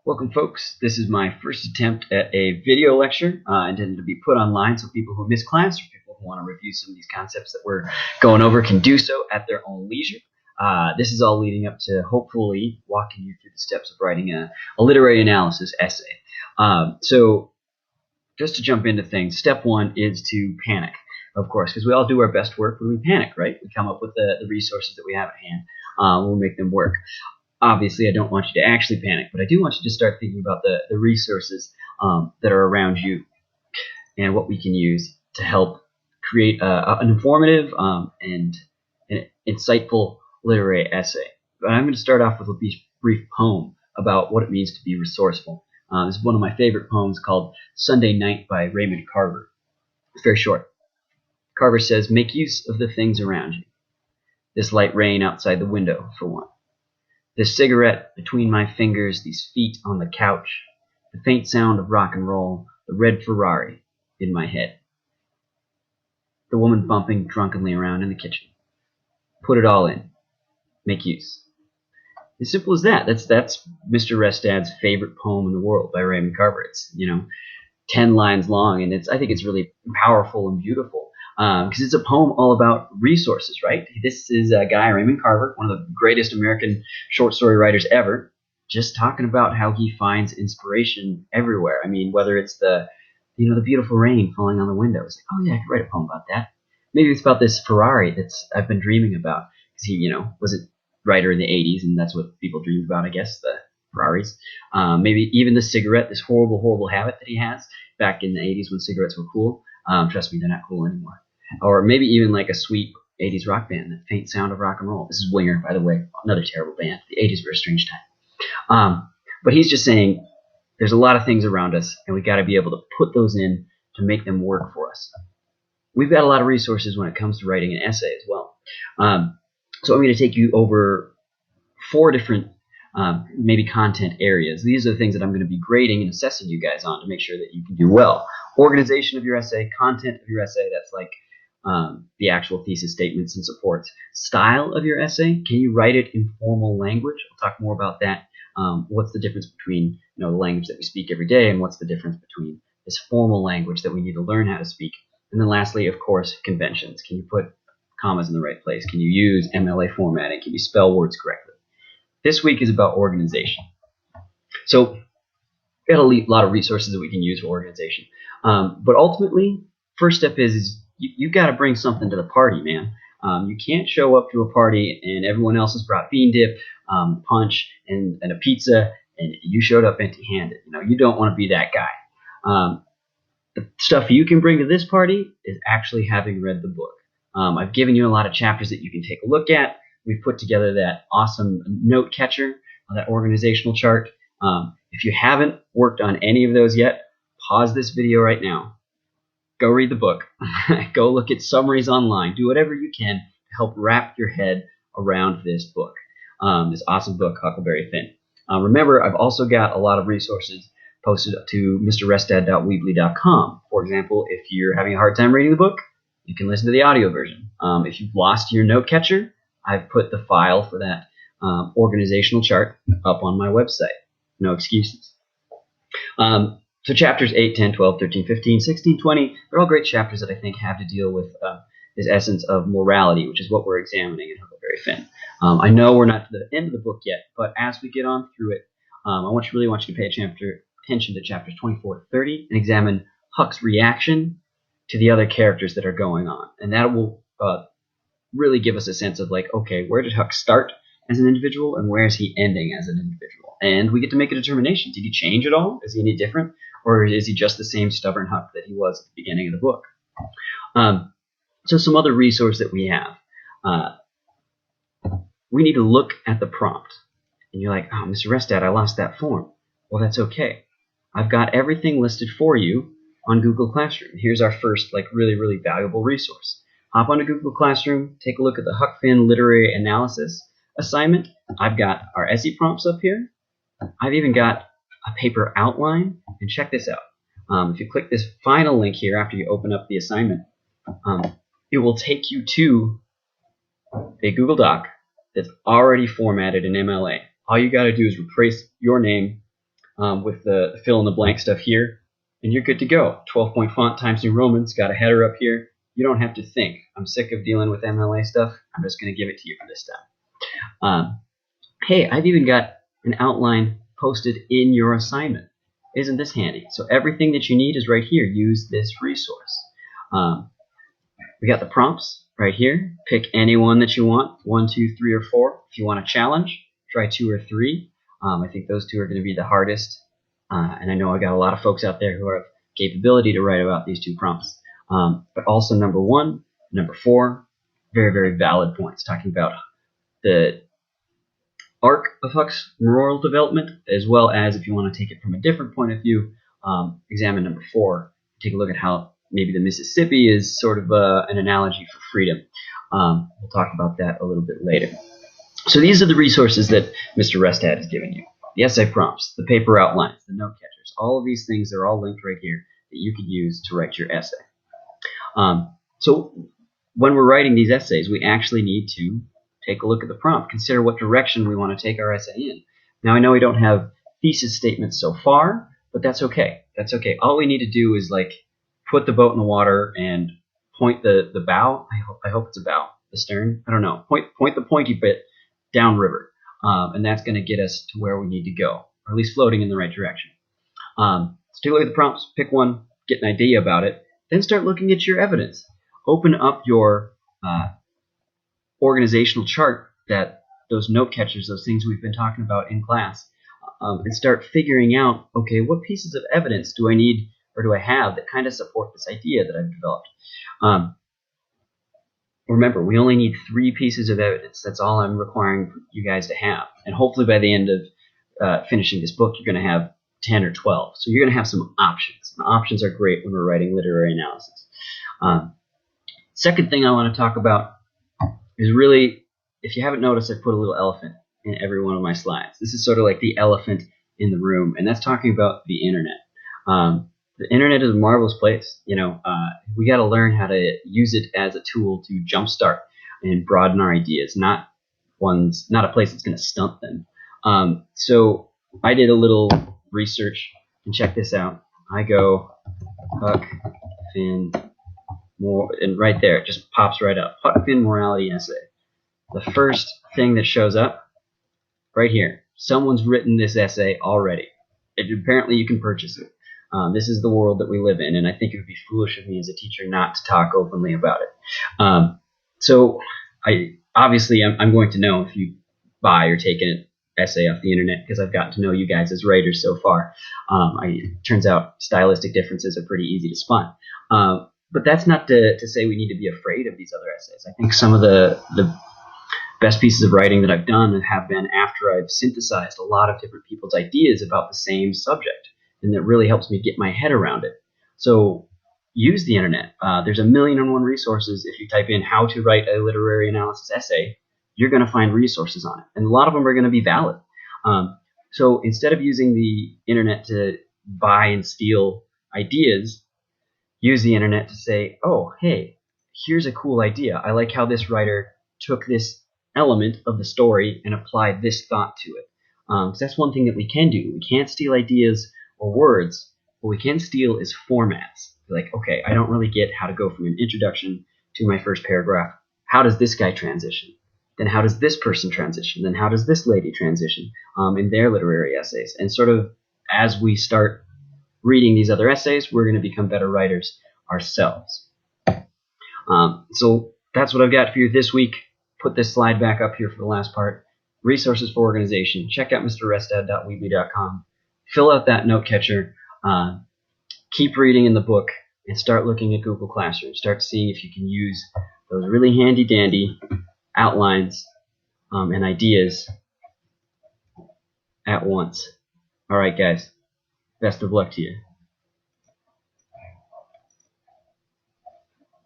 Welcome, folks. This is my first attempt at a video lecture intended to be put online so people who miss class or people who want to review some of these concepts that we're going over can do so at their own leisure. This is all leading up to hopefully walking you through the steps of writing a literary analysis essay. So just to jump into things, step one is to panic, of course, because we all do our best work when we panic, right? We come up with the resources that we have at hand. We'll make them work. Obviously, I don't want you to actually panic, but I do want you to start thinking about the resources that are around you and what we can use to help create an informative and an insightful literary essay. But I'm going to start off with a brief poem about what it means to be resourceful. This is one of my favorite poems called Sunday Night by Raymond Carver. It's very short. Carver says, "Make use of the things around you. This light rain outside the window, for one. This cigarette between my fingers, these feet on the couch, the faint sound of rock and roll, the red Ferrari in my head. The woman bumping drunkenly around in the kitchen. Put it all in. Make use." As simple as that. That's Mr. Restad's favorite poem in the world by Raymond Carver. It's 10 lines long, and I think it's really powerful and beautiful. Because it's a poem all about resources, right? This is a guy, Raymond Carver, one of the greatest American short story writers ever, just talking about how he finds inspiration everywhere. I mean, whether it's the beautiful rain falling on the window. It's like, oh yeah, I could write a poem about that. Maybe it's about this Ferrari that's I've been dreaming about. Because he, was a writer in the 80s, and that's what people dreamed about, I guess, the Ferraris. Maybe even the cigarette, this horrible, horrible habit that he has back in the 80s when cigarettes were cool. Trust me, they're not cool anymore. Or maybe even like a sweet 80s rock band, the faint sound of rock and roll. This is Winger, by the way, another terrible band. The 80s were a strange time. But he's just saying there's a lot of things around us, and we got to be able to put those in to make them work for us. We've got a lot of resources when it comes to writing an essay as well. So I'm going to take you over 4 different maybe content areas. These are the things that I'm going to be grading and assessing you guys on to make sure that you can do well. Organization of your essay, content of your essay, that's like the actual thesis statements and supports. Style of your essay, can you write it in formal language? I'll talk more about that. What's the difference between the language that we speak every day, and what's the difference between this formal language that we need to learn how to speak? And then lastly, of course, conventions. Can you put commas in the right place? Can you use MLA formatting? Can you spell words correctly? This week is about organization. So we've got a lot of resources that we can use for organization. But ultimately, first step is you got to bring something to the party, man. You can't show up to a party and everyone else has brought bean dip, punch, and a pizza, and you showed up empty-handed. You don't want to be that guy. The stuff you can bring to this party is actually having read the book. I've given you a lot of chapters that you can take a look at. We've put together that awesome note catcher, that organizational chart. If you haven't worked on any of those yet, pause this video right now. Go read the book. Go look at summaries online. Do whatever you can to help wrap your head around this book, this awesome book, Huckleberry Finn. Remember, I've also got a lot of resources posted to mrrestad.weebly.com. For example, if you're having a hard time reading the book, you can listen to the audio version. If you've lost your note catcher, I've put the file for that organizational chart up on my website. No excuses. So chapters 8, 10, 12, 13, 15, 16, 20, they're all great chapters that I think have to deal with this essence of morality, which is what we're examining in Huckleberry Finn. I know we're not to the end of the book yet, but as we get on through it, I really want you to pay attention to chapters 24 to 30 and examine Huck's reaction to the other characters that are going on. And that will really give us a sense of okay, where did Huck start as an individual and where is he ending as an individual? And we get to make a determination. Did he change at all? Is he any different? Or is he just the same stubborn Huck that he was at the beginning of the book? So some other resource that we have. We need to look at the prompt. And you're like, oh, Mr. Restad, I lost that form. Well, that's okay. I've got everything listed for you on Google Classroom. Here's our first really, really valuable resource. Hop onto Google Classroom, take a look at the Huck Finn Literary Analysis assignment. I've got our essay prompts up here. I've even got a paper outline. And check this out. If you click this final link here after you open up the assignment, it will take you to a Google Doc that's already formatted in MLA. All you got to do is replace your name with the fill in the blank stuff here, and you're good to go. 12-point font, Times New Romans, got a header up here. You don't have to think. I'm sick of dealing with MLA stuff. I'm just going to give it to you for this time. Hey, I've even got an outline posted in your assignment. Isn't this handy? So everything that you need is right here. Use this resource. We got the prompts right here. Pick any one that you want, 1, 2, 3, or 4. If you want a challenge, try 2 or 3. I think those 2 are going to be the hardest. And I know I got a lot of folks out there who have capability to write about these 2 prompts. But also number 1, number 4, very, very valid points, talking about the arc of Huck's moral development, as well as, if you want to take it from a different point of view, examine number 4. Take a look at how maybe the Mississippi is sort of an analogy for freedom. We'll talk about that a little bit later. So these are the resources that Mr. Restad has given you. The essay prompts, the paper outlines, the note catchers, all of these things are all linked right here that you could use to write your essay. So when we're writing these essays, we actually need to take a look at the prompt, consider what direction we want to take our essay in. Now, I know we don't have thesis statements so far, but that's okay. That's okay. All we need to do is like put the boat in the water and point the bow. I hope it's a bow. The stern. I don't know. Point the pointy bit downriver, and that's going to get us to where we need to go, or at least floating in the right direction. So take a look at the prompts. Pick one. Get an idea about it. Then start looking at your evidence. Open up your organizational chart, that those note catchers, those things we've been talking about in class, and start figuring out, okay, what pieces of evidence do I need or do I have that kind of support this idea that I've developed? Remember, we only need 3 pieces of evidence. That's all I'm requiring you guys to have. And hopefully by the end of finishing this book, you're going to have 10 or 12. So you're going to have some options. And options are great when we're writing literary analysis. Second thing I want to talk about is really, if you haven't noticed, I put a little elephant in every one of my slides. This is sort of like the elephant in the room, and that's talking about the internet. The internet is a marvelous place. We got to learn how to use it as a tool to jumpstart and broaden our ideas, not a place that's going to stunt them. So I did a little research, and check this out. I go Huck, Finn, and right there, it just pops right up. Huck, Finn, morality essay. The first thing that shows up right here. Someone's written this essay already. Apparently you can purchase it. This is the world that we live in, and I think it would be foolish of me as a teacher not to talk openly about it. So I'm going to know if you buy or take an essay off the internet, because I've gotten to know you guys as writers so far. It turns out stylistic differences are pretty easy to spot. But that's not to say we need to be afraid of these other essays. I think some of the best pieces of writing that I've done have been after I've synthesized a lot of different people's ideas about the same subject, and that really helps me get my head around it. So use the internet. There's 1,000,001 resources. If you type in how to write a literary analysis essay, you're going to find resources on it, and a lot of them are going to be valid. So instead of using the internet to buy and steal ideas, use the internet to say, oh, hey, here's a cool idea. I like how this writer took this element of the story and applied this thought to it. So that's one thing that we can do. We can't steal ideas or words. What we can steal is formats. Like, okay, I don't really get how to go from an introduction to my first paragraph. How does this guy transition? Then how does this person transition? Then how does this lady transition in their literary essays? And sort of as we start reading these other essays, we're going to become better writers ourselves. So that's what I've got for you this week. Put this slide back up here for the last part. Resources for organization. Check out mrrestad.weebly.com. Fill out that note catcher. Keep reading in the book and start looking at Google Classroom. Start seeing if you can use those really handy-dandy outlines and ideas at once. All right, guys. Best of luck to you.